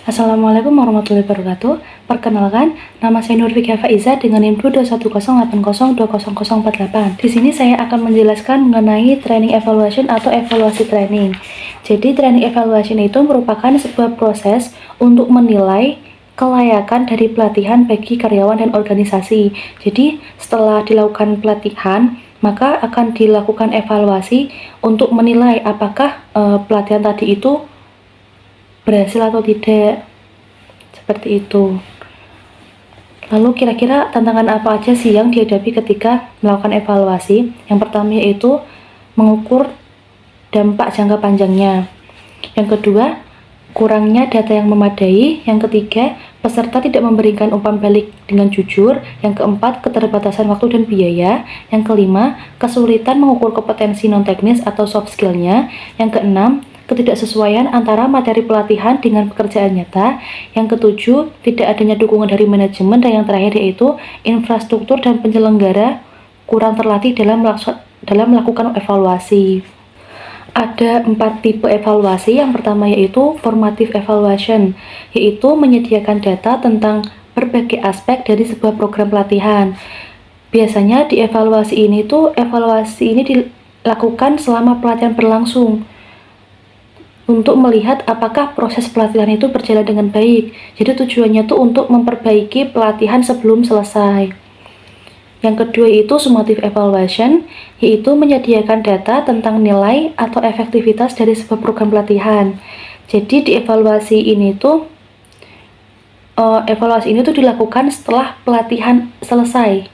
Assalamualaikum warahmatullahi wabarakatuh. Perkenalkan, nama saya Nurfika Faiza dengan NIM 21080200048. Di sini saya akan menjelaskan mengenai training evaluation atau evaluasi training. Jadi, training evaluation itu merupakan sebuah proses untuk menilai kelayakan dari pelatihan bagi karyawan dan organisasi. Jadi, setelah dilakukan pelatihan, maka akan dilakukan evaluasi untuk menilai apakah pelatihan tadi itu berhasil atau tidak, seperti itu. Lalu kira-kira tantangan apa aja sih yang dihadapi ketika melakukan evaluasi? Yang pertama yaitu mengukur dampak jangka panjangnya. Yang kedua, kurangnya data yang memadai. Yang ketiga, peserta tidak memberikan umpan balik dengan jujur. Yang keempat, keterbatasan waktu dan biaya. Yang kelima, kesulitan mengukur kompetensi non-teknis atau soft skill-nya. Yang keenam, ketidaksesuaian antara materi pelatihan dengan pekerjaan nyata. Yang ketujuh, tidak adanya dukungan dari manajemen. Dan yang terakhir yaitu infrastruktur dan penyelenggara kurang terlatih dalam melakukan evaluasi. Ada 4 tipe evaluasi. Yang pertama yaitu formative evaluation, yaitu menyediakan data tentang berbagai aspek dari sebuah program pelatihan. Biasanya di evaluasi ini dilakukan selama pelatihan berlangsung, untuk melihat apakah proses pelatihan itu berjalan dengan baik. Jadi tujuannya tuh untuk memperbaiki pelatihan sebelum selesai. Yang kedua itu summative evaluation, yaitu menyediakan data tentang nilai atau efektivitas dari sebuah program pelatihan. Jadi di evaluasi ini tuh dilakukan setelah pelatihan selesai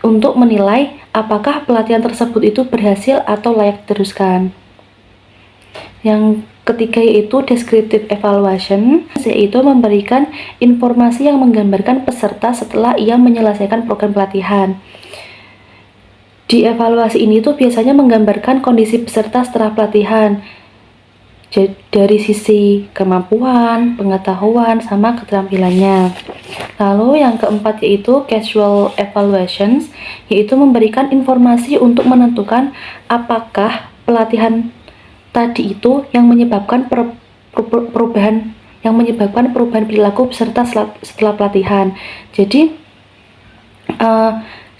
untuk menilai apakah pelatihan tersebut itu berhasil atau layak diteruskan. Yang ketiga yaitu descriptive evaluation, yaitu memberikan informasi yang menggambarkan peserta setelah ia menyelesaikan program pelatihan. Di evaluasi ini tuh biasanya menggambarkan kondisi peserta setelah pelatihan dari sisi kemampuan, pengetahuan, sama keterampilannya. Lalu yang keempat yaitu casual evaluations, yaitu memberikan informasi untuk menentukan apakah pelatihan tadi itu yang menyebabkan perubahan perilaku peserta setelah pelatihan. Jadi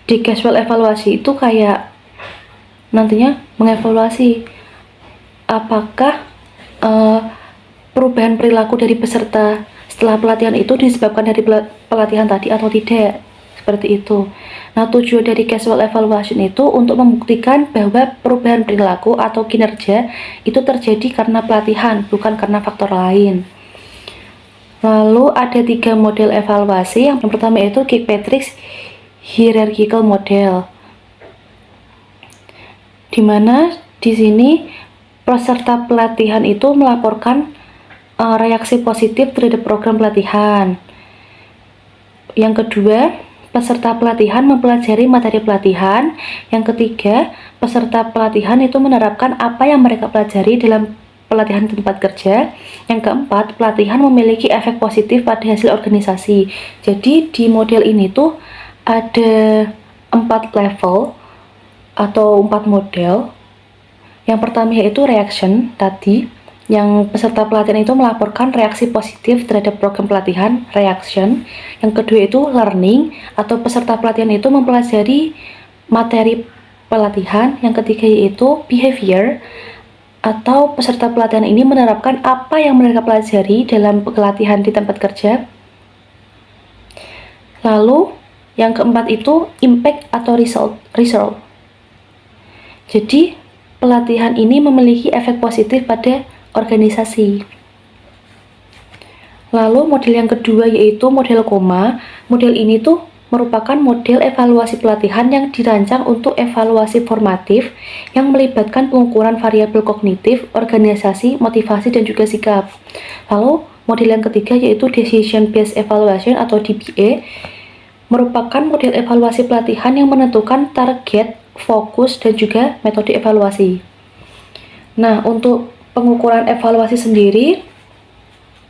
di casual evaluasi itu kayak nantinya mengevaluasi apakah perubahan perilaku dari peserta setelah pelatihan itu disebabkan dari pelatihan tadi atau tidak, seperti itu. Nah, tujuan dari casual evaluation itu untuk membuktikan bahwa perubahan perilaku atau kinerja itu terjadi karena pelatihan, bukan karena faktor lain. Lalu ada 3 model evaluasi. Yang pertama yaitu Kirkpatrick's hierarchical model, dimana di sini peserta pelatihan itu melaporkan reaksi positif terhadap program pelatihan. Yang kedua, peserta pelatihan mempelajari materi pelatihan. Yang ketiga, peserta pelatihan itu menerapkan apa yang mereka pelajari dalam pelatihan tempat kerja. Yang keempat, pelatihan memiliki efek positif pada hasil organisasi. Jadi di model ini tuh ada 4 level atau 4 model. Yang pertama yaitu reaction tadi, yang peserta pelatihan itu melaporkan reaksi positif terhadap program pelatihan, reaction. Yang kedua itu learning, atau peserta pelatihan itu mempelajari materi pelatihan. Yang ketiga yaitu behavior, atau peserta pelatihan ini menerapkan apa yang mereka pelajari dalam pelatihan di tempat kerja. Lalu yang keempat itu impact atau result. Jadi pelatihan ini memiliki efek positif pada organisasi. Lalu model yang kedua yaitu model koma. Model ini tuh merupakan model evaluasi pelatihan yang dirancang untuk evaluasi formatif yang melibatkan pengukuran variabel kognitif, organisasi, motivasi, dan juga sikap. Lalu model yang ketiga yaitu decision based evaluation atau DBE, merupakan model evaluasi pelatihan yang menentukan target, fokus, dan juga metode evaluasi. Nah, untuk pengukuran evaluasi sendiri,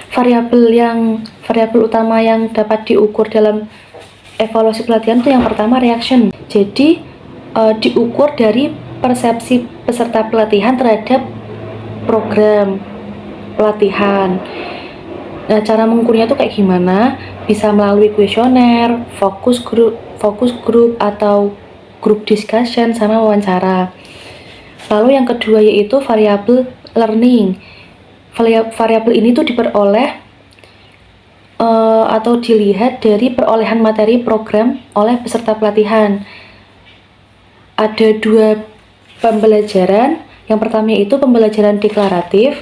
variabel utama yang dapat diukur dalam evaluasi pelatihan itu yang pertama reaction. Jadi diukur dari persepsi peserta pelatihan terhadap program pelatihan. Nah, cara mengukurnya tuh kayak gimana? Bisa melalui kuesioner, fokus group atau group discussion sama wawancara. Lalu yang kedua yaitu variabel learning. Variabel ini tuh diperoleh atau dilihat dari perolehan materi program oleh peserta pelatihan. Ada dua pembelajaran. Yang pertama itu pembelajaran deklaratif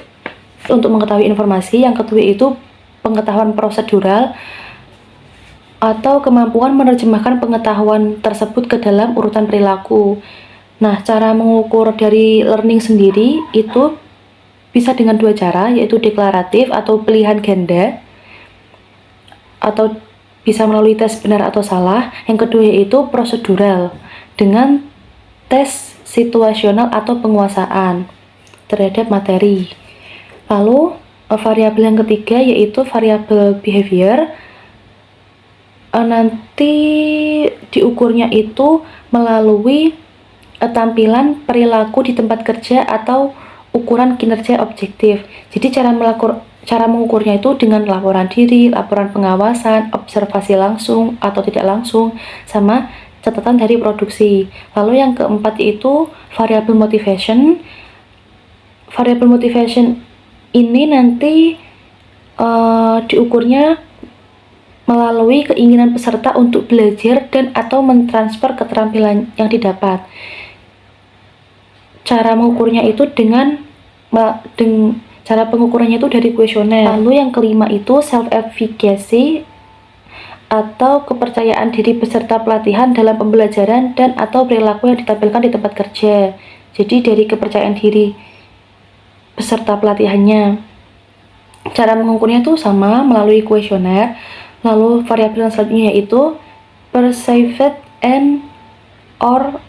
untuk mengetahui informasi. Yang kedua itu pengetahuan prosedural atau kemampuan menerjemahkan pengetahuan tersebut ke dalam urutan perilaku. Nah, cara mengukur dari learning sendiri itu bisa dengan dua cara, yaitu deklaratif atau pilihan ganda, atau bisa melalui tes benar atau salah. Yang kedua yaitu prosedural dengan tes situasional atau penguasaan terhadap materi. Lalu variabel yang ketiga yaitu variabel behavior. Nanti diukurnya itu melalui tampilan perilaku di tempat kerja atau ukuran kinerja objektif. Jadi cara mengukurnya itu dengan laporan diri, laporan pengawasan, observasi langsung atau tidak langsung, sama catatan dari produksi. Lalu yang keempat yaitu variabel motivation. Variabel motivation ini nanti diukurnya melalui keinginan peserta untuk belajar dan atau mentransfer keterampilan yang didapat. Cara mengukurnya itu cara pengukurannya itu dari kuesioner. Lalu yang kelima itu self-efficacy atau kepercayaan diri peserta pelatihan dalam pembelajaran dan atau perilaku yang ditampilkan di tempat kerja. Jadi dari kepercayaan diri peserta pelatihannya. Cara mengukurnya itu sama melalui kuesioner. Lalu variabel yang selanjutnya yaitu perceived and or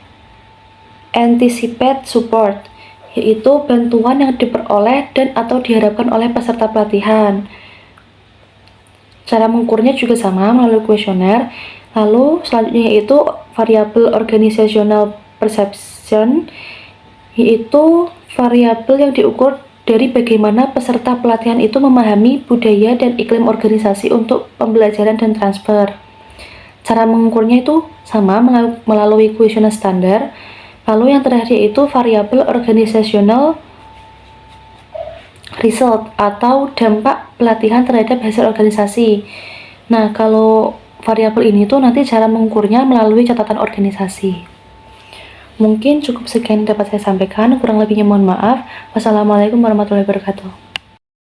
anticipate support, yaitu bantuan yang diperoleh dan atau diharapkan oleh peserta pelatihan. Cara mengukurnya juga sama melalui kuesioner. Lalu selanjutnya yaitu variabel organizational perception, yaitu variabel yang diukur dari bagaimana peserta pelatihan itu memahami budaya dan iklim organisasi untuk pembelajaran dan transfer. Cara mengukurnya itu sama melalui kuesioner standar. Lalu yang terakhir yaitu variabel organizational result atau dampak pelatihan terhadap hasil organisasi. Nah, kalau variabel ini tuh nanti cara mengukurnya melalui catatan organisasi. Mungkin cukup sekian dapat saya sampaikan, kurang lebihnya mohon maaf. Wassalamualaikum warahmatullahi wabarakatuh.